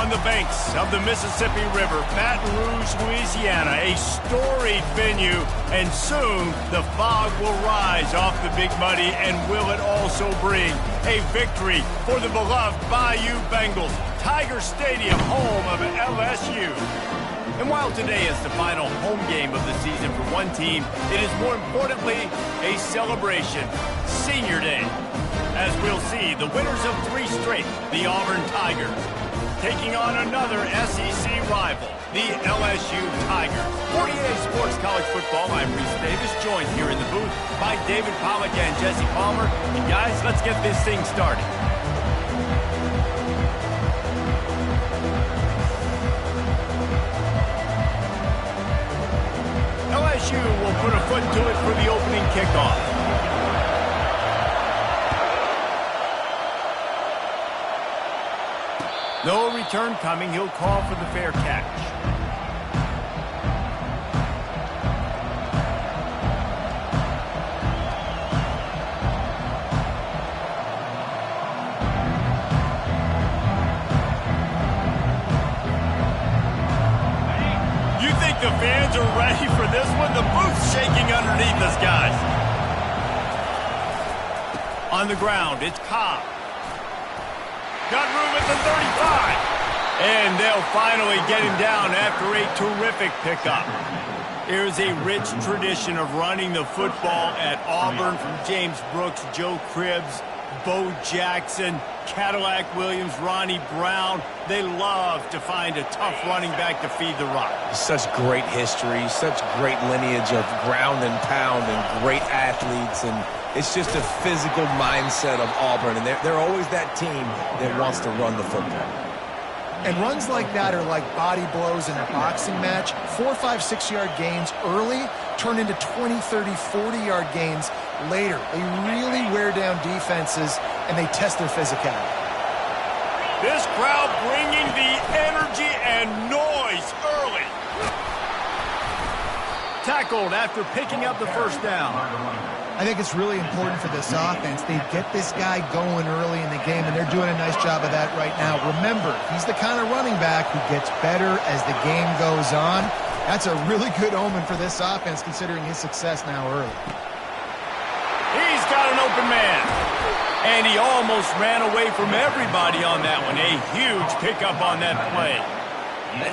On the banks of the Mississippi River, Baton Rouge, Louisiana, a storied venue, and soon the fog will rise off the Big Muddy, and will it also bring a victory for the beloved Bayou Bengals. Tiger Stadium, home of LSU. And while today is the final home game of the season for one team, it is more importantly a celebration, Senior Day. As we'll see, the winners of 3 straight, the Auburn Tigers, taking on another SEC rival, the LSU Tigers. 48 Sports College Football, I'm Reese Davis, joined here in the booth by David Pollack and Jesse Palmer. And guys, let's get this thing started. LSU will put a foot to it for the opening kickoff. No return coming. He'll call for the fair catch. You think the fans are ready for this one? The booth's shaking underneath us, guys. On the ground, it's Cobb. Got room at the 35. And they'll finally get him down after a terrific pickup. There's a rich tradition of running the football at Auburn, from James Brooks, Joe Cribbs, Bo Jackson, Cadillac Williams, Ronnie Brown. They love to find a tough running back to feed the rock. Such great history, such great lineage of ground and pound and great athletes, and it's just a physical mindset of Auburn, and they're always that team that wants to run the football. And runs like that are like body blows in a boxing match. 4, 5, 6-yard gains early turn into 20, 30, 40-yard gains later. They really wear down defenses, and they test their physicality. This crowd bringing the energy and noise early. Tackled after picking up the first down. I think it's really important for this offense. They get this guy going early in the game, and they're doing a nice job of that right now. Remember, he's the kind of running back who gets better as the game goes on. That's a really good omen for this offense, considering his success now early. He's got an open man. And he almost ran away from everybody on that one. A huge pickup on that play.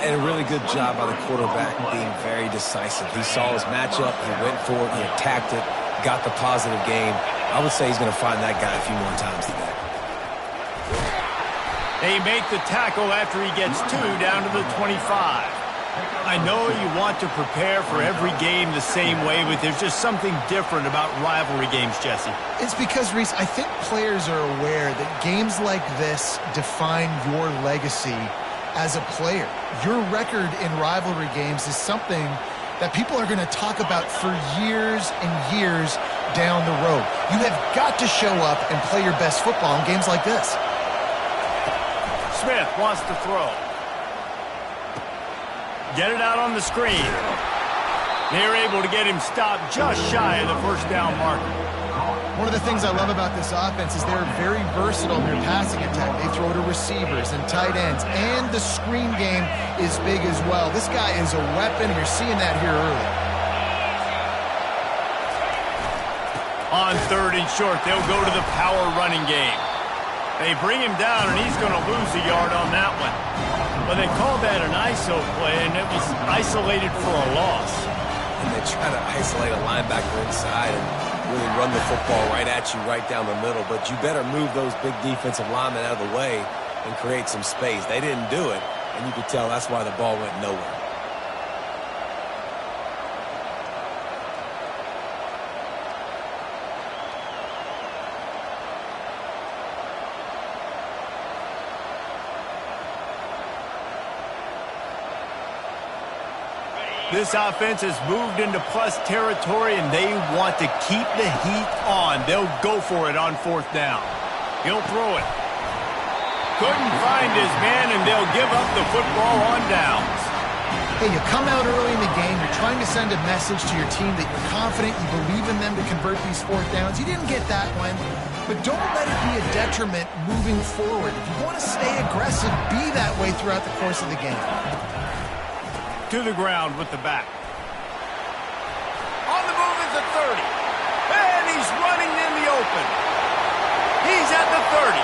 And a really good job by the quarterback being very decisive. He saw his matchup, he went for it, he attacked it, got the positive game. I would say he's going to find that guy a few more times today. They make the tackle after he gets 2 down to the 25. I know you want to prepare for every game the same way, but there's just something different about rivalry games, Jesse. It's because, Reese, I think players are aware that games like this define your legacy as a player. Your record in rivalry games is something that people are going to talk about for years and years down the road. You have got to show up and play your best football in games like this. Smith wants to throw. Get it out on the screen. They're able to get him stopped just shy of the first down marker. One of the things I love about this offense is they're very versatile in their passing attack. They throw to receivers and tight ends, and the screen game is big as well. This guy is a weapon, and you're seeing that here early. On 3rd and short, they'll go to the power running game. They bring him down, and he's going to lose a yard on that one. But they called that an ISO play, and it was isolated for a loss. And they try to isolate a linebacker inside and really run the football right at you, right down the middle. But you better move those big defensive linemen out of the way and create some space. They didn't do it, and you could tell that's why the ball went nowhere. This offense has moved into plus territory, and they want to keep the heat on. They'll go for it on 4th down. He'll throw it. Couldn't find his man, and they'll give up the football on downs. Hey, you come out early in the game, you're trying trying to send a message to your team that you're confident, you believe in them to convert these fourth downs. You didn't get that one, but don't let it be a detriment moving forward. If you want to stay aggressive, be that way throughout the course of the game. To the ground with the back. On the move is the 30. And he's running in the open. He's at the 30.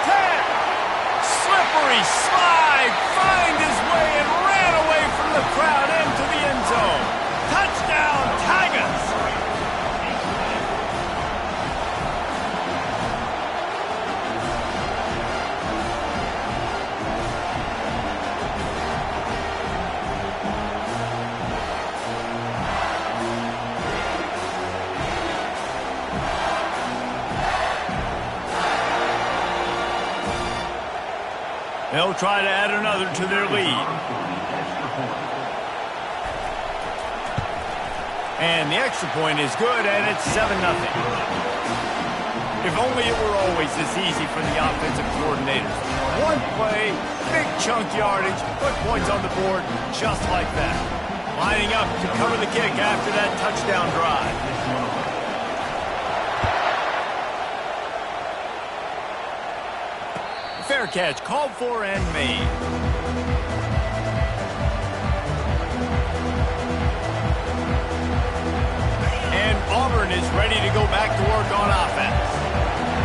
10. Slippery slide. Find his way and ran away from the crowd into the end zone. Touchdown, Tigers. They'll try to add another to their lead. And the extra point is good, and it's 7-0. If only it were always this easy for the offensive coordinators. One play, big chunk yardage, put points on the board just like that. Lining up to cover the kick after that touchdown drive. Fair catch, called for and made. And Auburn is ready to go back to work on offense.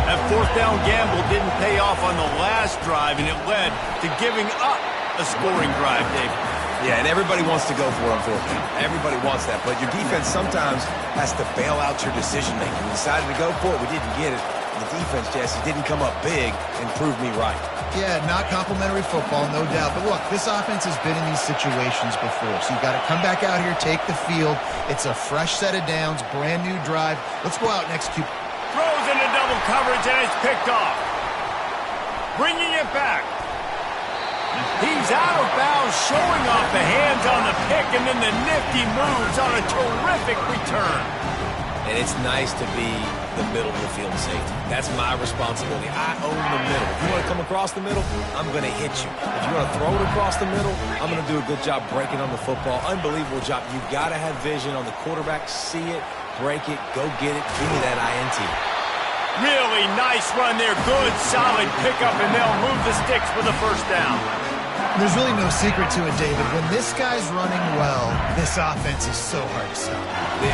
That fourth down gamble didn't pay off on the last drive, and it led to giving up a scoring drive, David. Yeah, and everybody wants to go for it on fourth down. Everybody wants that, but your defense sometimes has to bail out your decision-making. We decided to go for it. We didn't get it. The defense, Jesse, didn't come up big and prove me right. Yeah, not complimentary football, no doubt. But look, this offense has been in these situations before. So you got to come back out here, take the field. It's a fresh set of downs, brand new drive. Let's go out and execute. Throws into double coverage, and it's picked off. Bringing it back. He's out of bounds, showing off the hands on the pick, and then the nifty moves on a terrific return. And it's nice to be the middle of the field safety. That's my responsibility. I own the middle. If you want to come across the middle, I'm going to hit you. If you want to throw it across the middle, I'm going to do a good job breaking on the football. Unbelievable job. You've got to have vision on the quarterback. See it, break it, go get it, give me that INT. Really nice run there. Good, solid pickup, and they'll move the sticks for the first down. There's really no secret to it, David. When this guy's running well, this offense is so hard to stop.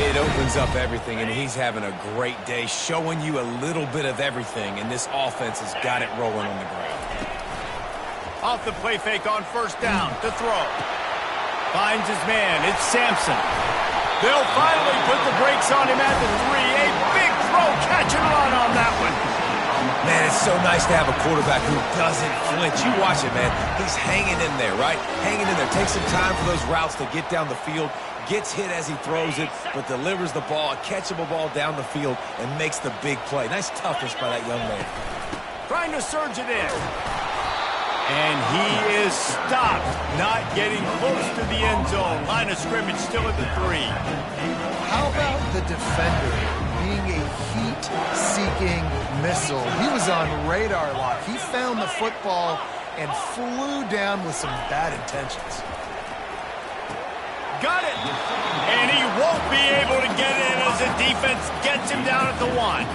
It opens up everything, and he's having a great day, showing you a little bit of everything, and this offense has got it rolling on the ground. Off the play fake on first down to throw. Finds his man. It's Sampson. They'll finally put the brakes on him at the 3. A big throw, catch and run on that one. Man, it's so nice to have a quarterback who doesn't flinch. You watch it, man. He's hanging in there, right? Hanging in there. Takes some time for those routes to get down the field. Gets hit as he throws it, but delivers the ball, a catchable ball down the field, and makes the big play. Nice toughness by that young man. Trying to surge it in. And he is stopped, not getting close to the end zone. Line of scrimmage still at the 3. How about the defender being a heat-seeking missile? He was on radar lock. He found the football and flew down with some bad intentions. Got it. And he won't be able to get in as the defense gets him down at the 1.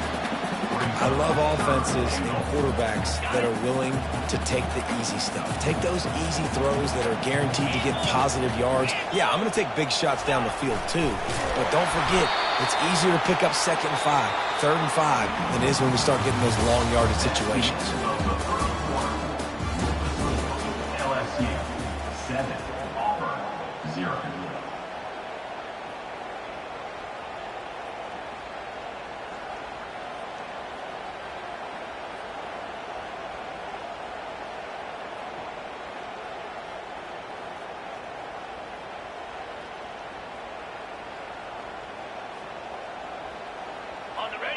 I love offenses and quarterbacks that are willing to take the easy stuff. Take those easy throws that are guaranteed to get positive yards. Yeah, I'm going to take big shots down the field too. But don't forget, it's easier to pick up 2nd and 5, 3rd and 5 than it is when we start getting those long yardage situations. LSU 7, Auburn 0.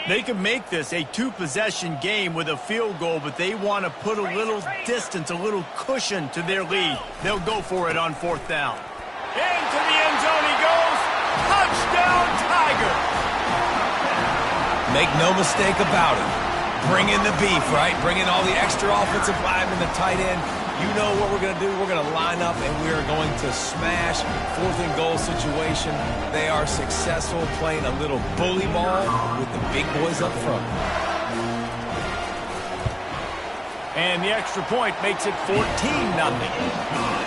They can make this a 2-possession game with a field goal, but they want to put a little distance, a little cushion to their lead. They'll go for it on 4th down. Into the end zone he goes. Touchdown, Tigers! Make no mistake about it. Bring in the beef, right? Bring in all the extra offensive linemen, the tight end. You know what we're going to do. We're going to line up, and we are going to smash 4th and goal situation. They are successful playing a little bully ball with the big boys up front. And the extra point makes it 14-0.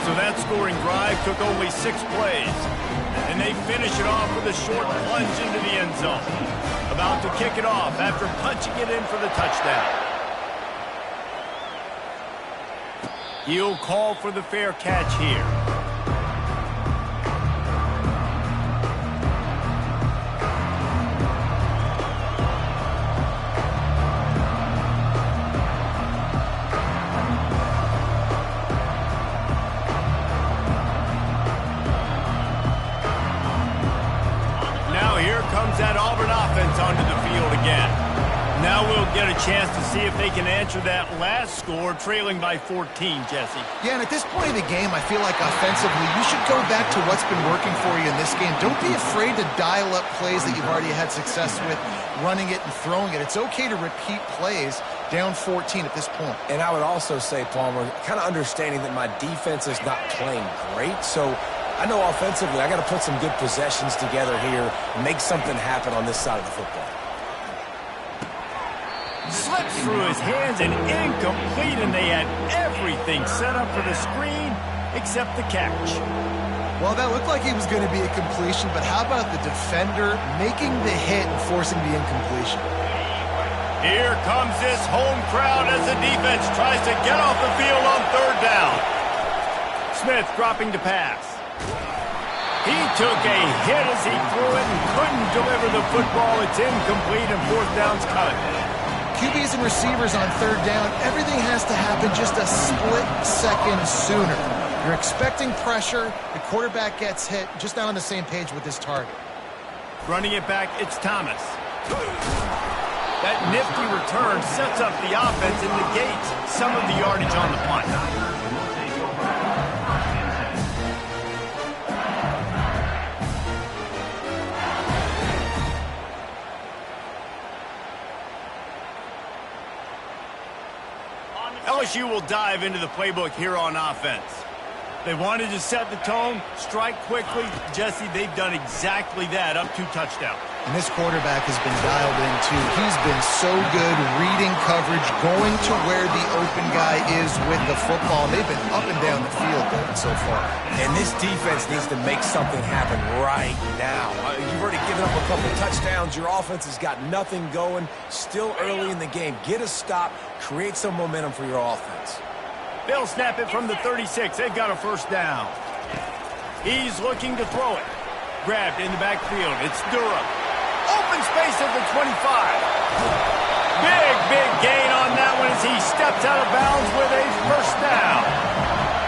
So that scoring drive took only 6 plays. And they finish it off with a short plunge into the end zone. About to kick it off after punching it in for the touchdown. He'll call for the fair catch here. Now here comes that Auburn offense onto the field again. Now we'll get a chance to see if they can answer that last score, trailing by 14, Jesse. Yeah, and at this point of the game, I feel like offensively, you should go back to what's been working for you in this game. Don't be afraid to dial up plays that you've already had success with, running it and throwing it. It's okay to repeat plays down 14 at this point. And I would also say, Palmer, kind of understanding that my defense is not playing great, so I know offensively I got to put some good possessions together here, make something happen on this side of the football. Slips through his hands and incomplete, and they had everything set up for the screen except the catch. Well, that looked like he was going to be a completion, but how about the defender making the hit and forcing the incompletion? Here comes this home crowd as the defense tries to get off the field on 3rd down. Smith dropping to pass. He took a hit as he threw it and couldn't deliver the football. It's incomplete and 4th down's cut. QBs and receivers on 3rd down, everything has to happen just a split second sooner. You're expecting pressure, the quarterback gets hit, just not on the same page with his target. Running it back, it's Thomas. That nifty return sets up the offense and negates some of the yardage on the punt. LSU will dive into the playbook here on offense. They wanted to set the tone, strike quickly. Jesse, they've done exactly that, up 2 touchdowns. And this quarterback has been dialed in, too. He's been so good reading coverage, going to where the open guy is with the football. They've been up and down the field so far. And this defense needs to make something happen right now. You've already given up a couple touchdowns. Your offense has got nothing going. Still early in the game. Get a stop. Create some momentum for your offense. They'll snap it from the 36. They've got a 1st down. He's looking to throw it. Grabbed in the backfield. It's Durham. Open space at the 25. Big gain on that one as he steps out of bounds with a 1st down.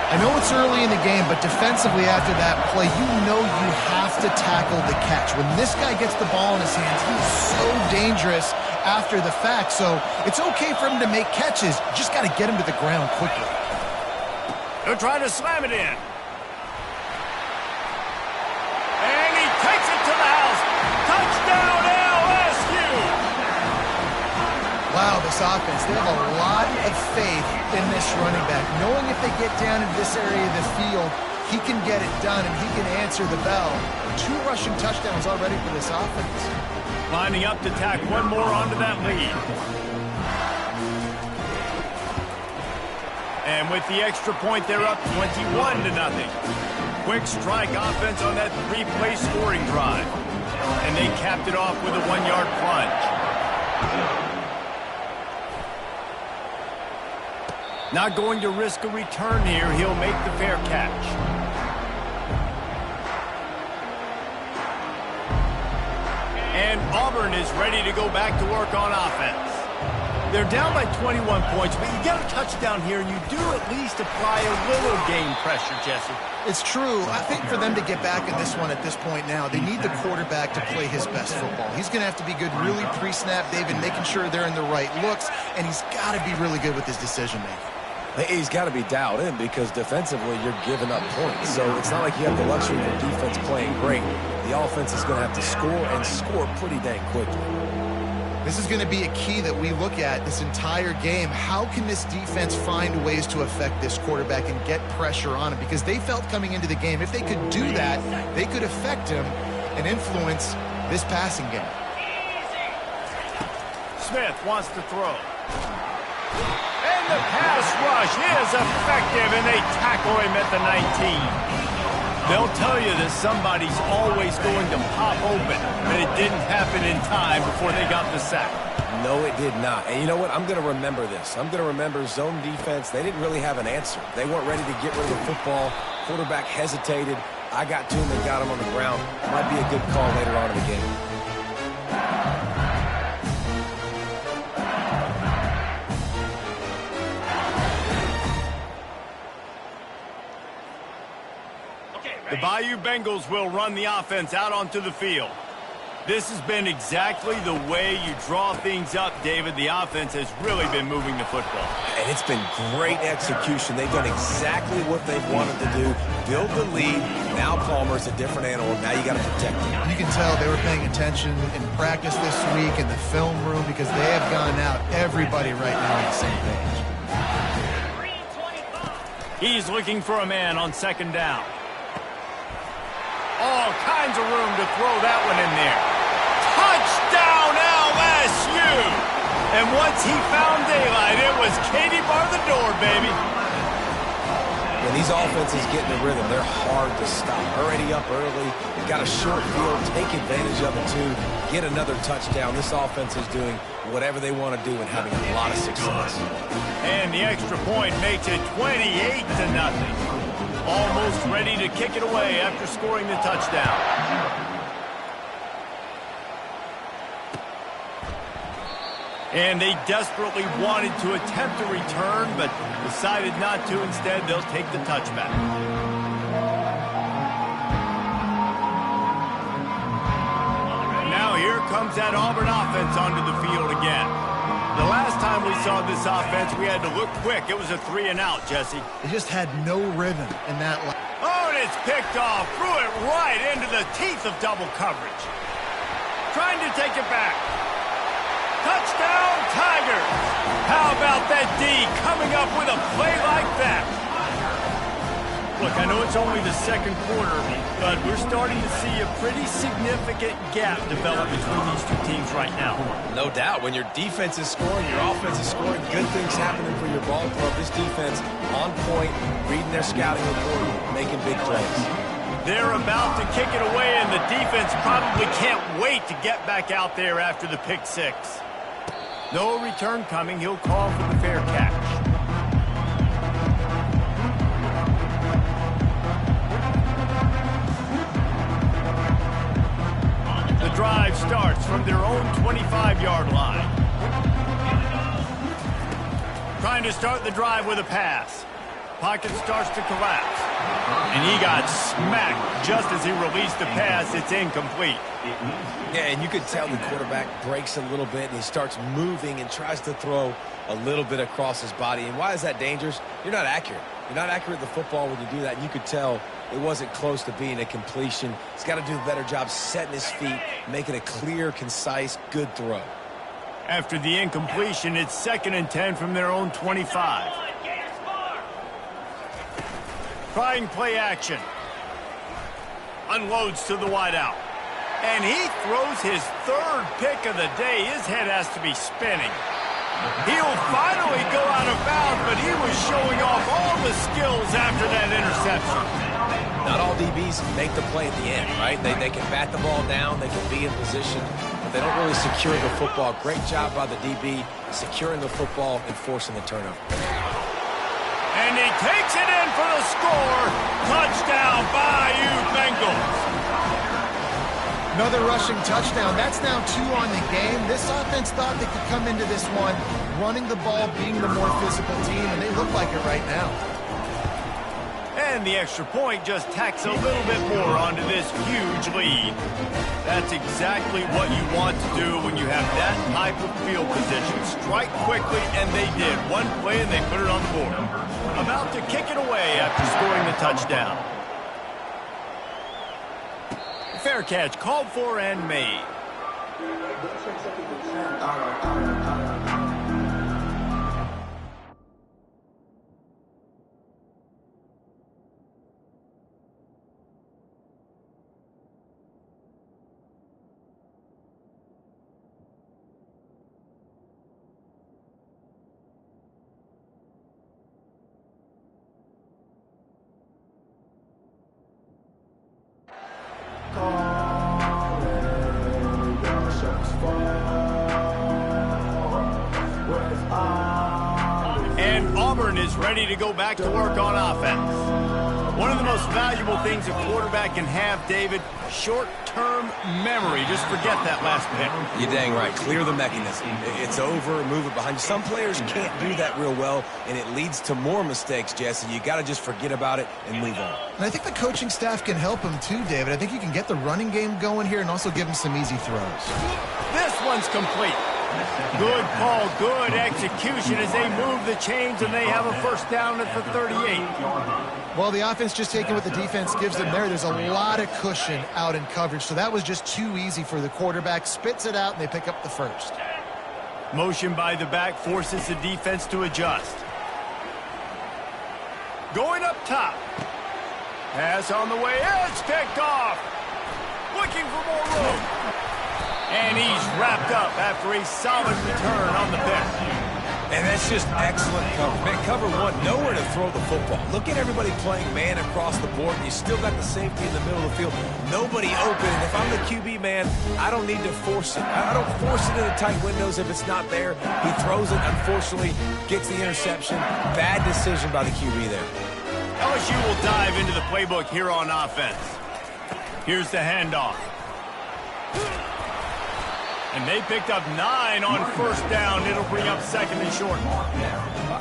I know it's early in the game, but defensively after that play, you know you have to tackle the catch. When this guy gets the ball in his hands, he's so dangerous after the fact. So it's okay for him to make catches. You just got to get him to the ground quickly. They're trying to slam it in. And he takes it to the house. Touchdown, LSU! Wow, this offense, they have a lot of faith in this running back. Knowing if they get down into this area of the field, he can get it done and he can answer the bell. 2 rushing touchdowns already for this offense. Lining up to tack one more onto that lead. And with the extra point, they're up 21-0. Quick strike offense on that 3-play scoring drive. And they capped it off with a 1-yard plunge. Not going to risk a return here. He'll make the fair catch. And Auburn is ready to go back to work on offense. They're down by 21 points, but you get a touchdown here, and you do at least apply a little game pressure, Jesse. It's true. I think for them to get back in this one at this point now, they need the quarterback to play his best football. He's going to have to be good really pre-snap, David, making sure they're in the right looks, and he's got to be really good with his decision-making. He's got to be dialed in because defensively you're giving up points. So it's not like you have the luxury of your defense playing great. The offense is going to have to score and score pretty dang quickly. This is going to be a key that we look at this entire game. How can this defense find ways to affect this quarterback and get pressure on him? Because they felt coming into the game, if they could do that, they could affect him and influence this passing game. Smith wants to throw. And the pass rush is effective, and they tackle him at the 19. They'll tell you that somebody's always going to pop open, but it didn't happen in time before they got the sack. No, it did not. And you know what? I'm going to remember this. I'm going to remember zone defense. They didn't really have an answer. They weren't ready to get rid of the football. Quarterback hesitated. I got to him and got him on the ground. Might be a good call later on in the game. The Bayou Bengals will run the offense out onto the field. This has been exactly the way you draw things up, David. The offense has really been moving the football. And it's been great execution. They've done exactly what they've wanted to do. Build the lead. Now Palmer's a different animal. Now you got to protect him. You can tell they were paying attention in practice this week in the film room because they have gone out, everybody right now on the same page. He's looking for a man on second down. All kinds of room to throw that one in there. Touchdown, LSU! And once he found daylight, it was Katie bar the door, baby. When these offenses get in the rhythm, they're hard to stop. Already up early, got a short field, take advantage of it too, get another touchdown. This offense is doing whatever they want to do and having a lot of success. And the extra point makes it 28-0. Almost ready to kick it away after scoring the touchdown. And they desperately wanted to attempt a return, but decided not to. Instead, they'll take the touchback. Now here comes that Auburn offense onto the field again. The last time we saw this offense, we had to look quick. It was a 3-and-out, Jesse. They just had no rhythm in that line. Oh, and it's picked off. Threw it right into the teeth of double coverage. Trying to take it back. Touchdown, Tigers. How about that D coming up with a play like that? Look, I know it's only the second quarter, but we're starting to see a pretty significant gap develop between these two teams right now. No doubt. When your defense is scoring, your offense is scoring, good things happening for your ball club. This defense on point, reading their scouting report, making big plays. They're about to kick it away, and the defense probably can't wait to get back out there after the pick six. No return coming. He'll call for the fair catch. The drive starts from their own 25-yard line. Trying to start the drive with a pass. Pocket starts to collapse. And he got smacked just as he released the pass. It's incomplete. Yeah, and you could tell the quarterback breaks a little bit, and he starts moving and tries to throw a little bit across his body. And why is that dangerous? You're not accurate. You're not accurate with the football when you do that. And you could tell it wasn't close to being a completion. He's got to do a better job setting his feet, making a clear, concise, good throw. After the incompletion, it's 2nd and 10 from their own 25. Trying play action. Unloads to the wideout. And he throws his 3rd pick of the day. His head has to be spinning. He'll finally go out of bounds, but he was showing off all the skills after that interception. Not all DBs make the play at the end, right? They can bat the ball down, they can be in position, but they don't really secure the football. Great job by the DB securing the football and forcing the turnover. And he takes it in for the score. Touchdown, Bayou Bengals. Another rushing touchdown. That's now 2 on the game. This offense thought they could come into this one running the ball, being the more physical team, and they look like it right now. And the extra point just tacks a little bit more onto this huge lead. That's exactly what you want to do when you have that type of field position. Strike quickly, and they did. One play, and they put it on the board. About to kick it away after scoring the touchdown. Fair catch called for and made. And Auburn is ready to go back to work on offense. One of the most valuable things a quarterback can have, David, short-term memory. Just forget that last pick. You're dang right. Clear the mechanism. It's over, move it behind you. Some players can't do that real well, and it leads to more mistakes, Jesse. You got to just forget about it and move on. And I think the coaching staff can help him too, David. I think you can get the running game going here and also give him some easy throws. This one's complete. Good call, good execution as they move the chains, and they have a first down at the 38. Well, the offense just taking what the defense gives them there. There's a lot of cushion out in coverage, so that was just too easy for the quarterback. Spits it out, and they pick up the first. Motion by the back forces the defense to adjust. Going up top. Pass on the way. It's picked off. Looking for more room. And he's wrapped up after a solid return on the pick. And that's just excellent cover. Man, cover one, nowhere to throw the football. Look at everybody playing man across the board. You still got the safety in the middle of the field. Nobody open. And if I'm the QB, man, I don't need to force it. I don't force it into tight windows if it's not there. He throws it, unfortunately, gets the interception. Bad decision by the QB there. LSU will dive into the playbook here on offense. Here's the handoff. And they picked up 9 on first down. It'll bring up second and short.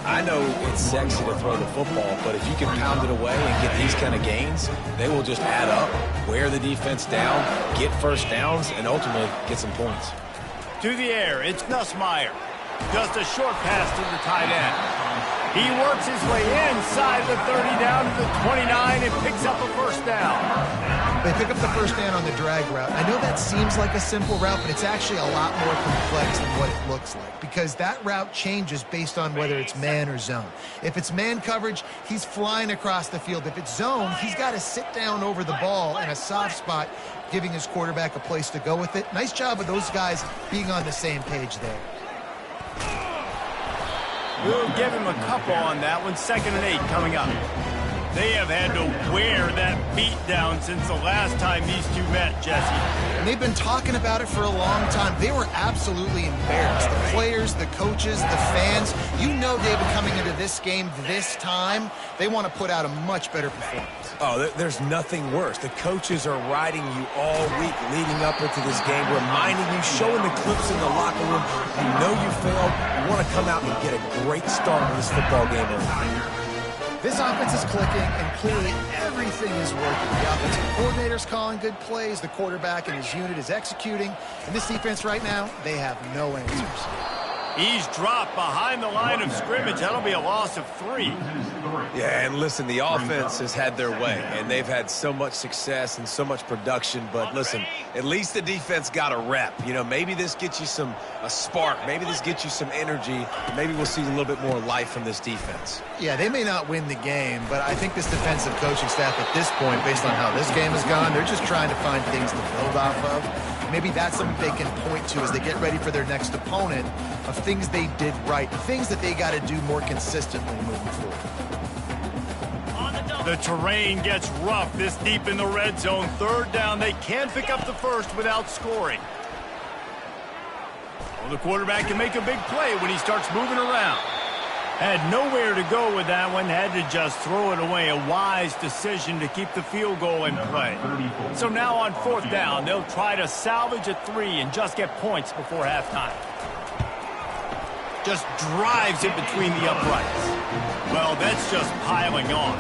I know it's sexy to throw the football, but if you can pound it away and get these kind of gains, they will just add up, wear the defense down, get first downs, and ultimately get some points. To the air, it's Nussmeier. Just a short pass to the tight end. He works his way inside the 30 down to the 29 and picks up a first down. They pick up the first down on the drag route. I know that seems like a simple route, but it's actually a lot more complex than what it looks like because that route changes based on whether it's man or zone. If it's man coverage, he's flying across the field. If it's zone, he's got to sit down over the ball in a soft spot, giving his quarterback a place to go with it. Nice job of those guys being on the same page there. We'll give him a couple on that one. 2nd and 8 coming up. They have had to wear that beat down since the last time these two met, Jesse. And they've been talking about it for a long time. They were absolutely embarrassed. The players, the coaches, the fans. You know, David, coming into this game this time, they want to put out a much better performance. Oh, there's nothing worse. The coaches are riding you all week leading up into this game, reminding you, showing the clips in the locker room. You know you failed. You want to come out and get a great start in this football game. This offense is clicking, and clearly everything is working. The offensive coordinator's calling good plays. The quarterback and his unit is executing. And this defense right now, they have no answers. He's dropped behind the line of scrimmage. That'll be a loss of 3. Yeah, and listen, the offense has had their way, and they've had so much success and so much production. But listen, at least the defense got a rep. You know, maybe this gets you a spark. Maybe this gets you some energy. Maybe we'll see a little bit more life from this defense. Yeah, they may not win the game, but I think this defensive coaching staff at this point, based on how this game has gone, they're just trying to find things to build off of. Maybe that's something they can point to as they get ready for their next opponent of things they did right, things that they got to do more consistently moving forward. The terrain gets rough this deep in the red zone. 3rd down, they can pick up the first without scoring. Well, the quarterback can make a big play when he starts moving around. Had nowhere to go with that one, had to just throw it away. A wise decision to keep the field goal in play. So now on 4th down, they'll try to salvage a 3 and just get points before halftime. Just drives it between the uprights. Well, that's just piling on.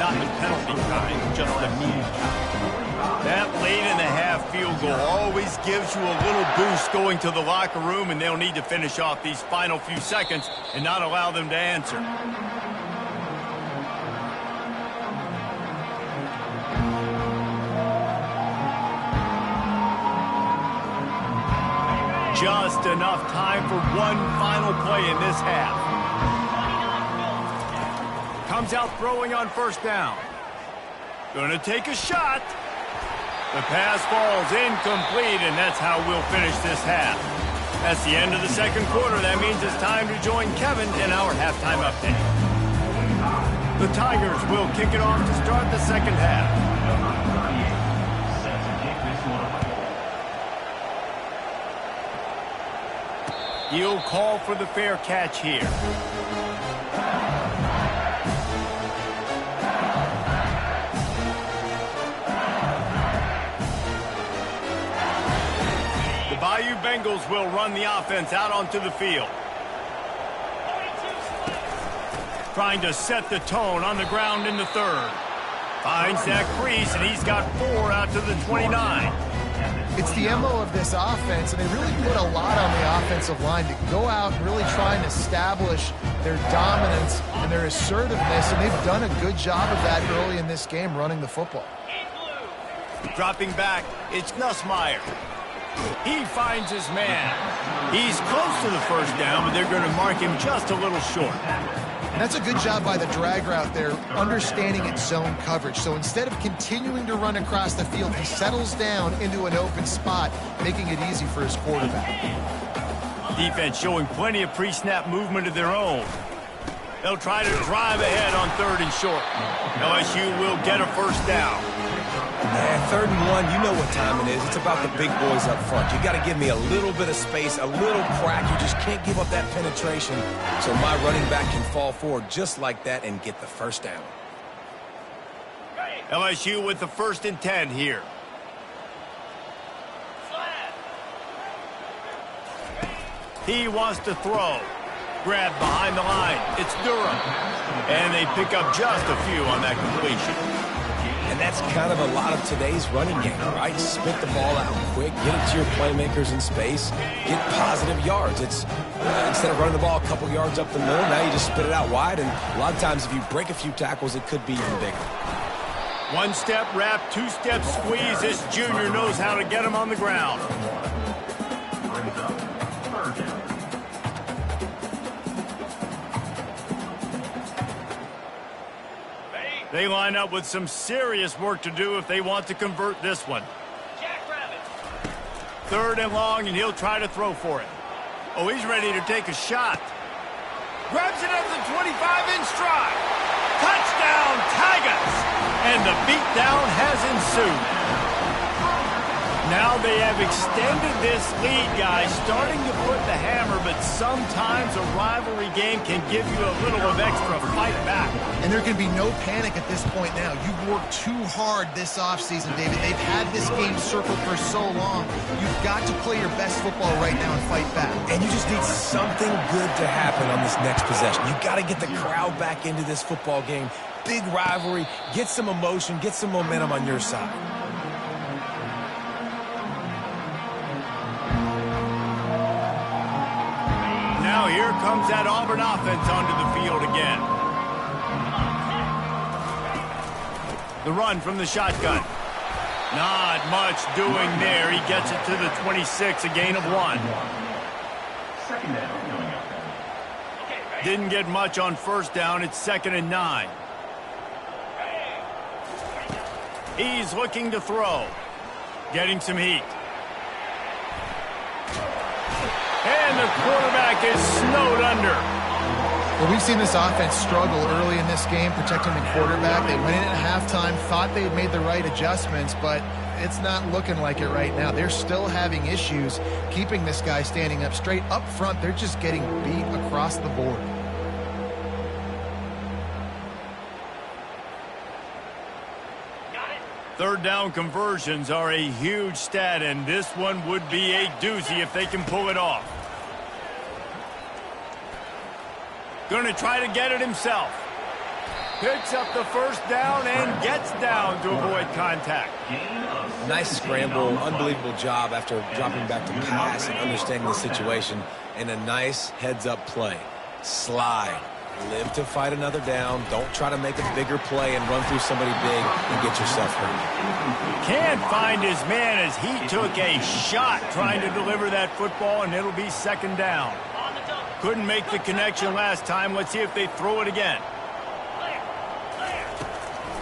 Not the penalty kind, just the mean kind. That late-in-the-half field goal always gives you a little boost going to the locker room, and they'll need to finish off these final few seconds and not allow them to answer. just enough time for one final play in this half. Comes out throwing on first down. Gonna take a shot. The pass falls incomplete, and that's how we'll finish this half. That's the end of the second quarter. That means it's time to join Kevin in our halftime update. The Tigers will kick it off to start the second half. Number 38, set to kick this one away. He'll call for the fair catch here. The Bayou Bengals will run the offense out onto the field. Trying to set the tone on the ground in the third. Finds that crease, and he's got 4 out to the 29. It's the MO of this offense, and they really put a lot on the offensive line to go out and really try and establish their dominance and their assertiveness, and they've done a good job of that early in this game running the football. Dropping back, it's Nussmeier. He finds his man. He's close to the first down, but they're going to mark him just a little short. And that's a good job by the drag route there, understanding its zone coverage. So instead of continuing to run across the field, he settles down into an open spot, making it easy for his quarterback. Defense showing plenty of pre-snap movement of their own. They'll try to drive ahead on 3rd and short. LSU will get a first down. Yeah, 3rd and 1, you know what time it is. It's about the big boys up front. You got to give me a little bit of space, a little crack. You just can't give up that penetration. So my running back can fall forward just like that and get the first down. LSU with the 1st and 10 here. He wants to throw. Grabbed behind the line. It's Durham. And they pick up just a few on that completion. And that's kind of a lot of today's running game, right? Spit the ball out quick, get it to your playmakers in space, get positive yards. It's instead of running the ball a couple yards up the middle, now you just spit it out wide, and a lot of times if you break a few tackles, it could be even bigger. 1-step wrap, 2-step squeeze. This junior knows how to get him on the ground. Brings up 3rd down. They line up with some serious work to do if they want to convert this one. 3rd and long, and he'll try to throw for it. Oh, he's ready to take a shot. Grabs it at the 25 in stride. Touchdown, Tigers! And the beatdown has ensued. Now they have extended this lead, guys, starting to put the hammer, but sometimes a rivalry game can give you a little of extra fight back. And there can be no panic at this point now. You've worked too hard this offseason, David. They've had this game circled for so long. You've got to play your best football right now and fight back. And you just need something good to happen on this next possession. You got to get the crowd back into this football game. Big rivalry. Get some emotion. Get some momentum on your side. Now here comes that Auburn offense onto the field again. The run from the shotgun. Not much doing there. He gets it to the 26, a gain of 1. 2nd down coming up. Didn't get much on first down. It's 2nd and 9. He's looking to throw. Getting some heat. And the quarterback is snowed under. Well, we've seen this offense struggle early in this game, protecting the quarterback. They went in at halftime, thought they had made the right adjustments, but it's not looking like it right now. They're still having issues keeping this guy standing up straight. Up front, they're just getting beat across the board. Third down conversions are a huge stat, and this one would be a doozy if they can pull it off. Going to try to get it himself. Picks up the first down and gets down to avoid contact. Nice scramble, unbelievable job after dropping back to pass and understanding the situation, and a nice heads-up play. Slide, Live to fight another down. Don't try to make a bigger play and run through somebody big and get yourself hurt. Can't find his man as he took a shot trying to deliver that football, and it'll be second down. Couldn't make the connection last time. Let's see if they throw it again.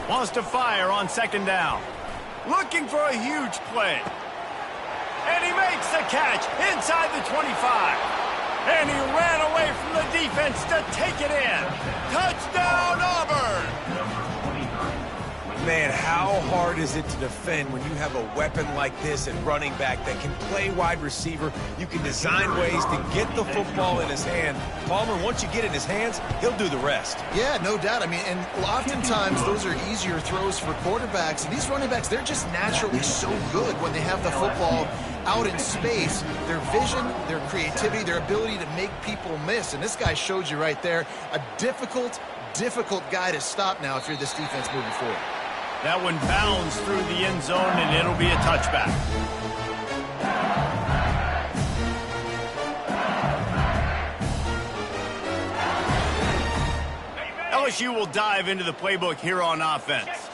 Wants to fire on second down. Looking for a huge play. And he makes the catch inside the 25. And he ran away from the defense to take it in. Touchdown, Auburn! Man, how hard is it to defend when you have a weapon like this at running back that can play wide receiver? You can design ways to get the football in his hand. Palmer, once you get it in his hands, he'll do the rest. Yeah, no doubt. I mean, and oftentimes those are easier throws for quarterbacks. And these running backs, they're just naturally so good when they have the football out in space. Their vision, their creativity, their ability to make people miss. And this guy showed you right there a difficult guy to stop now if you're this defense moving forward. That one bounds through the end zone, and it'll be a touchback. LSU will dive into the playbook here on offense.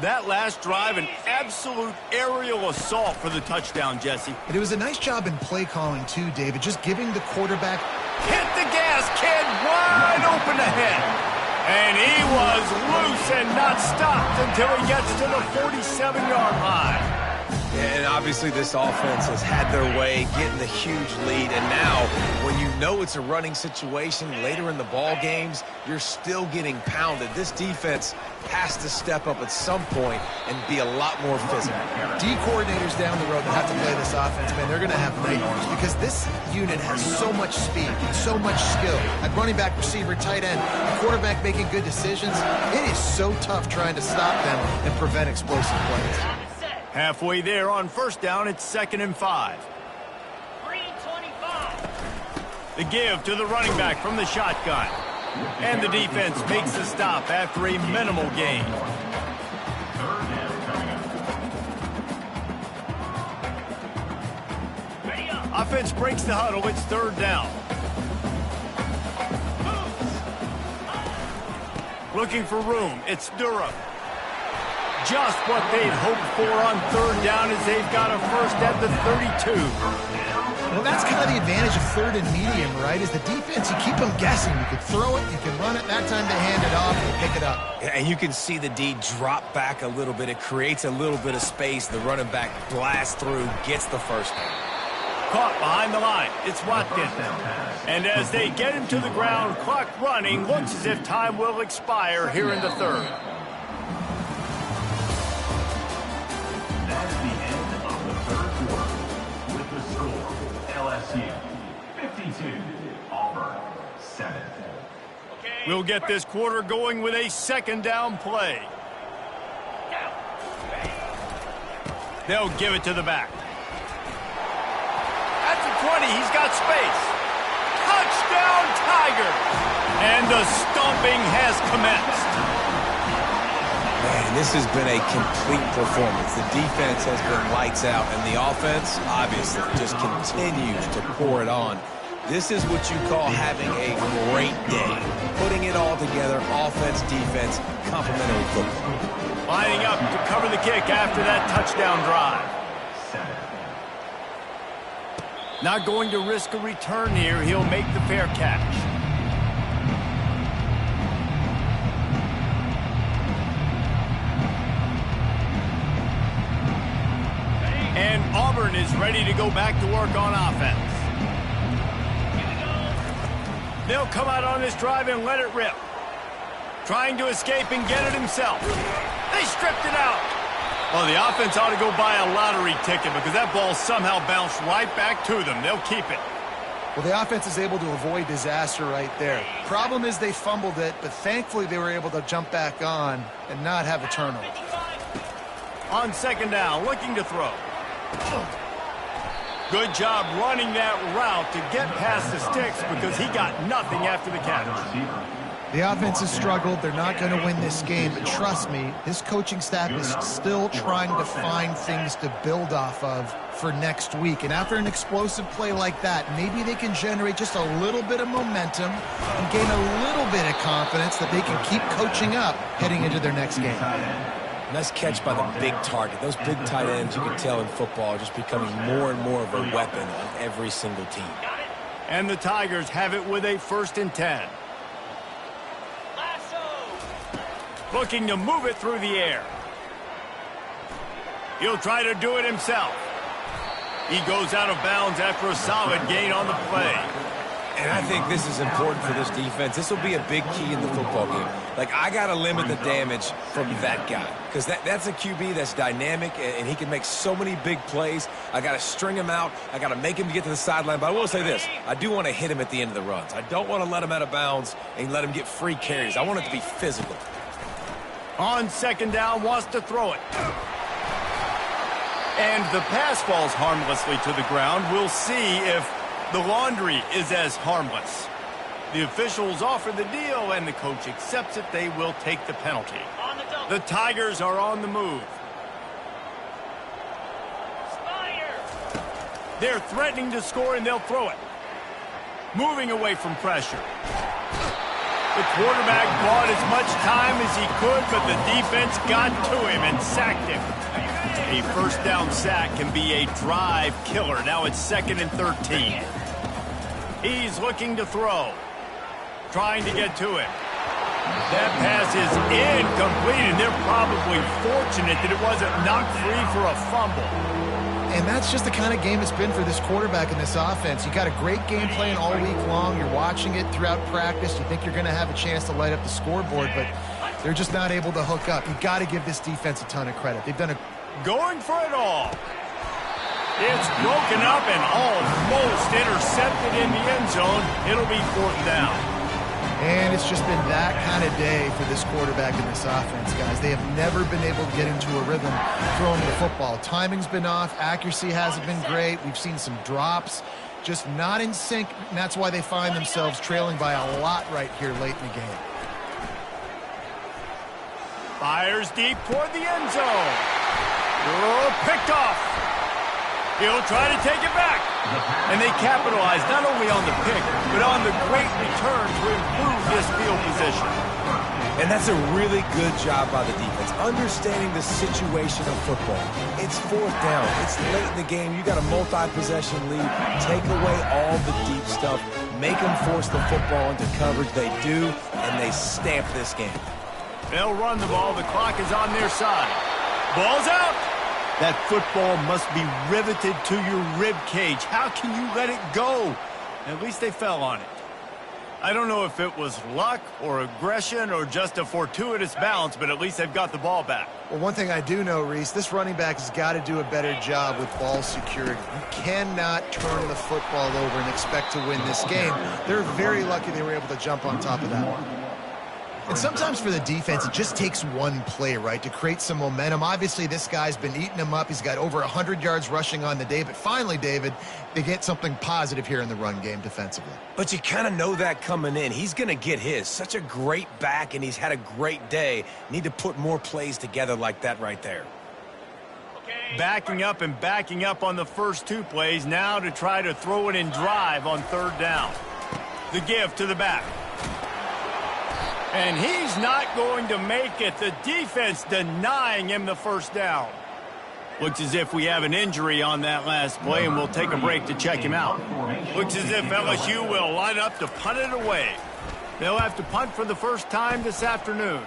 That last drive, an absolute aerial assault for the touchdown, Jesse. And it was a nice job in play calling, too, David, just giving the quarterback. Hit the gas, kid, wide open ahead. And he was loose and not stopped until he gets to the 47-yard line. And obviously this offense has had their way, getting the huge lead. And now, when you know it's a running situation later in the ball games, you're still getting pounded. This defense has to step up at some point and be a lot more physical. D coordinators down the road that have to play this offense, man, they're going to have nightmares because this unit has so much speed and so much skill. At running back, receiver, tight end, the quarterback making good decisions, it is so tough trying to stop them and prevent explosive plays. Halfway there on first down, it's 2nd and 5. The give to the running back from the shotgun. And the defense makes the stop after a minimal gain. Offense breaks the huddle. It's 3rd down. Looking for room. It's Durham. Just what they'd hoped for on 3rd down as they've got a first at the 32. Well, that's kind of the advantage of 3rd and medium, right? Is the defense, you keep them guessing. You can throw it, you can run it. That time they hand it off and pick it up. And you can see the D drop back a little bit. It creates a little bit of space. The running back blasts through, gets the first down. Caught behind the line. It's Watkins. And as they get him to the ground, clock running, looks as if time will expire here in the 3rd. That's the end of the 3rd quarter. With the score, LSU 52, Auburn 7. We'll get this quarter going with a 2nd down play. They'll give it to the back. At the 20, he's got space. Touchdown, Tigers! And the stomping has commenced. Man, this has been a complete performance. The defense has been lights out, and the offense, obviously, just continues to pour it on. This is what you call having a great day. Putting it all together, offense, defense, complementary football. Lining up to cover the kick after that touchdown drive. Not going to risk a return here. He'll make the fair catch. And Auburn is ready to go back to work on offense. They'll come out on this drive and let it rip. Trying to escape and get it himself. They stripped it out. Well, the offense ought to go buy a lottery ticket because that ball somehow bounced right back to them. They'll keep it. Well, the offense is able to avoid disaster right there. Problem is they fumbled it, but thankfully they were able to jump back on and not have a turnover. On 2nd down, looking to throw. Good job running that route to get past the sticks because he got nothing after the catch. The offense has struggled. They're not going to win this game, but trust me, this coaching staff is still trying to find things to build off of for next week. And after an explosive play like that, maybe they can generate just a little bit of momentum and gain a little bit of confidence that they can keep coaching up heading into their next game. Nice catch by the big target. Those big tight ends, you can tell in football, are just becoming more and more of a weapon on every single team. And the Tigers have it with a 1st and 10. Looking to move it through the air. He'll try to do it himself. He goes out of bounds after a solid gain on the play. And I think this is important for this defense. This will be a big key in the football game. Like, I got to limit the damage from that guy. Because that's a QB that's dynamic, and he can make so many big plays. I got to string him out. I got to make him get to the sideline. But I will say this. I do want to hit him at the end of the runs. I don't want to let him out of bounds and let him get free carries. I want it to be physical. On 2nd down, wants to throw it. And the pass falls harmlessly to the ground. We'll see if the laundry is as harmless. The officials offer the deal, and the coach accepts it. They will take the penalty. The Tigers are on the move. They're threatening to score, and they'll throw it. Moving away from pressure. The quarterback bought as much time as he could, but the defense got to him and sacked him. A 1st down sack can be a drive killer. Now it's 2nd and 13. He's looking to throw. Trying to get to him. That pass is incomplete, and they're probably fortunate that it wasn't knocked free for a fumble. And that's just the kind of game it's been for this quarterback in this offense. You got a great game plan all week long. You're watching it throughout practice. You think you're going to have a chance to light up the scoreboard, but they're just not able to hook up. You got to give this defense a ton of credit. They've done a going for it all. It's broken up and almost intercepted in the end zone. It'll be 4th down. And it's just been that kind of day for this quarterback in this offense, guys. They have never been able to get into a rhythm throwing the football. Timing's been off. Accuracy hasn't been great. We've seen some drops, just not in sync, and that's why they find themselves trailing by a lot right here late in the game. Fires deep toward the end zone. Oh, picked off. He'll try to take it back. And they capitalize not only on the pick, but on the great return to improve this field position. And that's a really good job by the defense, understanding the situation of football. It's 4th down. It's late in the game. You got a multi-possession lead. Take away all the deep stuff. Make them force the football into coverage. They do, and they stamp this game. They'll run the ball. The clock is on their side. Ball's out. That football must be riveted to your rib cage. How can you let it go? At least they fell on it. I don't know if it was luck or aggression or just a fortuitous bounce, but at least they've got the ball back. Well, one thing I do know, Reese, this running back has got to do a better job with ball security. You cannot turn the football over and expect to win this game. They're very lucky they were able to jump on top of that one. And sometimes for the defense, it just takes one play, right, to create some momentum. Obviously, this guy's been eating him up. He's got over 100 yards rushing on the day. But finally, David, they get something positive here in the run game defensively. But you kind of know that coming in. He's going to get his. Such a great back, and he's had a great day. Need to put more plays together like that right there. Backing up and backing up on the first 2 plays. Now to try to throw it and drive on 3rd down. The give to the back. And he's not going to make it. The defense denying him the 1st down. Looks as if we have an injury on that last play, and we'll take a break to check him out. Looks as if LSU will line up to punt it away. They'll have to punt for the first time this afternoon.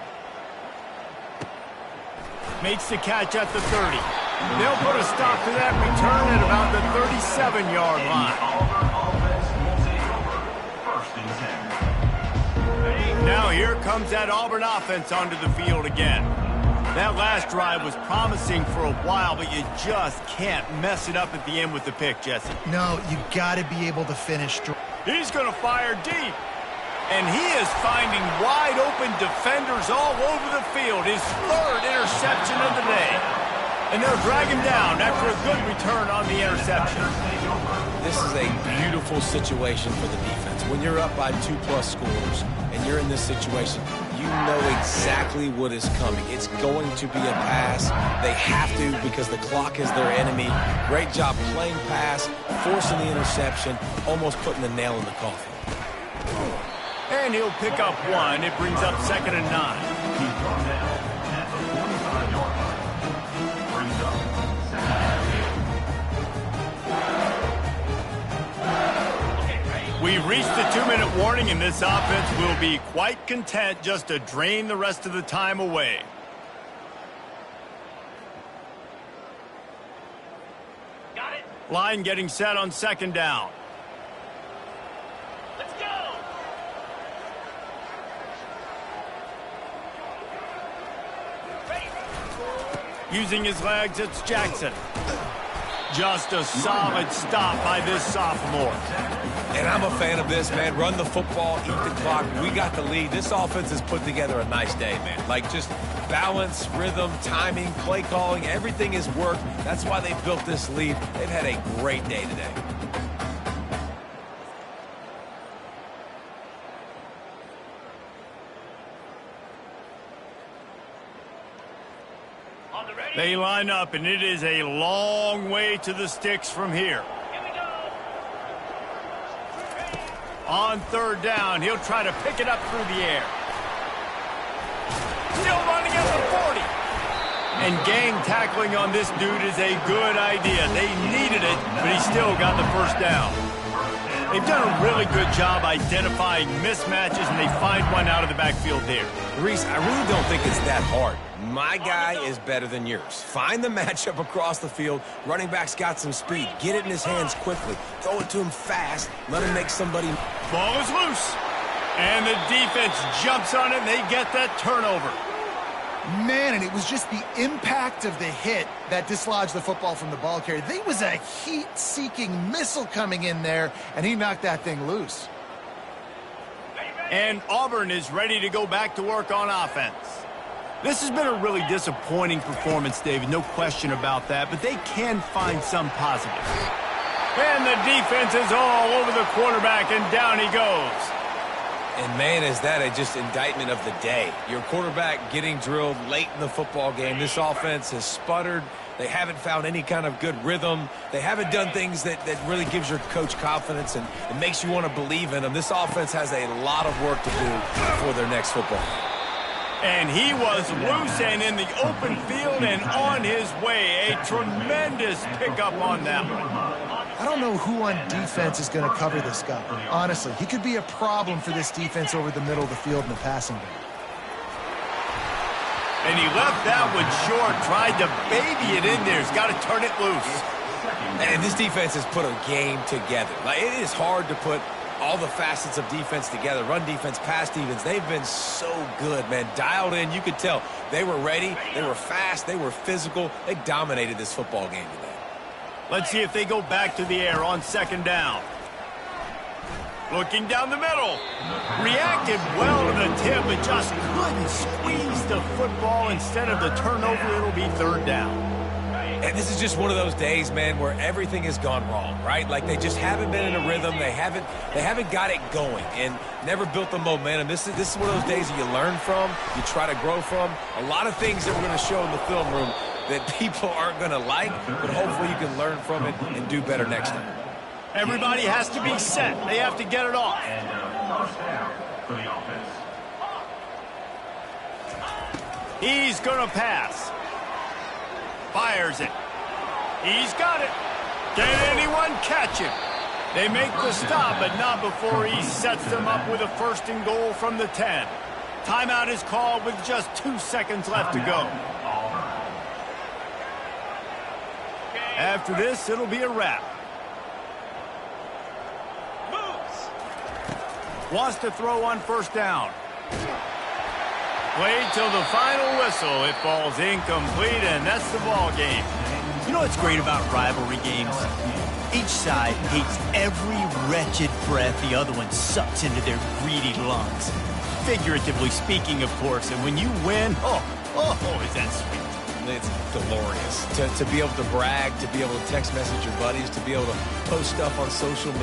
Makes the catch at the 30. They'll put a stop to that return at about the 37-yard line. Now here comes that Auburn offense onto the field again. That last drive was promising for a while, but you just can't mess it up at the end with the pick, Jesse. No, you got to be able to finish. He's going to fire deep. And he is finding wide open defenders all over the field. His 3rd interception of the day. And they'll drag him down after a good return on the interception. This is a beautiful situation for the defense. When you're up by 2+ scores and you're in this situation, you know exactly what is coming. It's going to be a pass. They have to because the clock is their enemy. Great job playing pass, forcing the interception, almost putting the nail in the coffin. And he'll pick up one. It brings up 2nd and 9. He's brought down at the 45-yard line. Brings up 2nd. We've reached the 2-minute warning, and this offense will be quite content just to drain the rest of the time away. Got it. Line getting set on 2nd down. Let's go. Using his legs, it's Jackson. Just a solid stop by this sophomore. And I'm a fan of this, man. Run the football, eat the clock. We got the lead. This offense has put together a nice day, man. Like just balance, rhythm, timing, play calling, everything has worked. That's why they built this lead. They've had a great day today. On the ready. They line up, and it is a long way to the sticks from here. Here we go. On 3rd down, he'll try to pick it up through the air. Still running at the 40. And gang tackling on this dude is a good idea. They needed it, but he still got the 1st down. They've done a really good job identifying mismatches, and they find one out of the backfield there. Reese, I really don't think it's that hard. My guy is better than yours. Find the matchup across the field. Running back's got some speed. Get it in his hands quickly. Throw it to him fast. Let him make somebody... Ball is loose. And the defense jumps on it, and they get that turnover. Man, and it was just the impact of the hit that dislodged the football from the ball carrier. There was a heat-seeking missile coming in there, and he knocked that thing loose. And Auburn is ready to go back to work on offense. This has been a really disappointing performance, David, no question about that, but they can find some positives. And the defense is all over the quarterback, and down he goes. And, man, is that a just indictment of the day. Your quarterback getting drilled late in the football game. This offense has sputtered. They haven't found any kind of good rhythm. They haven't done things that really gives your coach confidence and it makes you want to believe in them. This offense has a lot of work to do for their next football game. And he was loose and in the open field and on his way. A tremendous pickup on that one. I don't know who on defense is going to cover this guy. Honestly, he could be a problem for this defense over the middle of the field in the passing game. And he left that one short, tried to baby it in there. He's got to turn it loose. And this defense has put a game together. Like, it is hard to put all the facets of defense together. Run defense, pass defense. They've been so good, man. Dialed in. You could tell they were ready. They were fast. They were physical. They dominated this football game today. Let's see if they go back to the air on 2nd down. Looking down the middle. Reacted well to the tip, but just couldn't squeeze the football. Instead of the turnover, it'll be 3rd down. And this is just one of those days, man, where everything has gone wrong, right? Like they just haven't been in a rhythm. They haven't got it going and never built the momentum. This is one of those days that you learn from, you try to grow from. A lot of things that we're going to show in the film room that people aren't going to like, but hopefully you can learn from it and do better next time. Everybody has to be set. They have to get it off. And 1st down for the offense. He's going to pass. Fires it. He's got it. Can anyone catch him? They make the stop, but not before he sets them up with a 1st and goal from the 10. Timeout is called with just 2 seconds left to go. After this, it'll be a wrap. Wants to throw on 1st down. Played till the final whistle. It falls incomplete, and that's the ball game. You know what's great about rivalry games? Each side hates every wretched breath the other one sucks into their greedy lungs. Figuratively speaking, of course, and when you win, oh, is that sweet. it's glorious. To be able to brag, to be able to text message your buddies, to be able to post stuff on social media.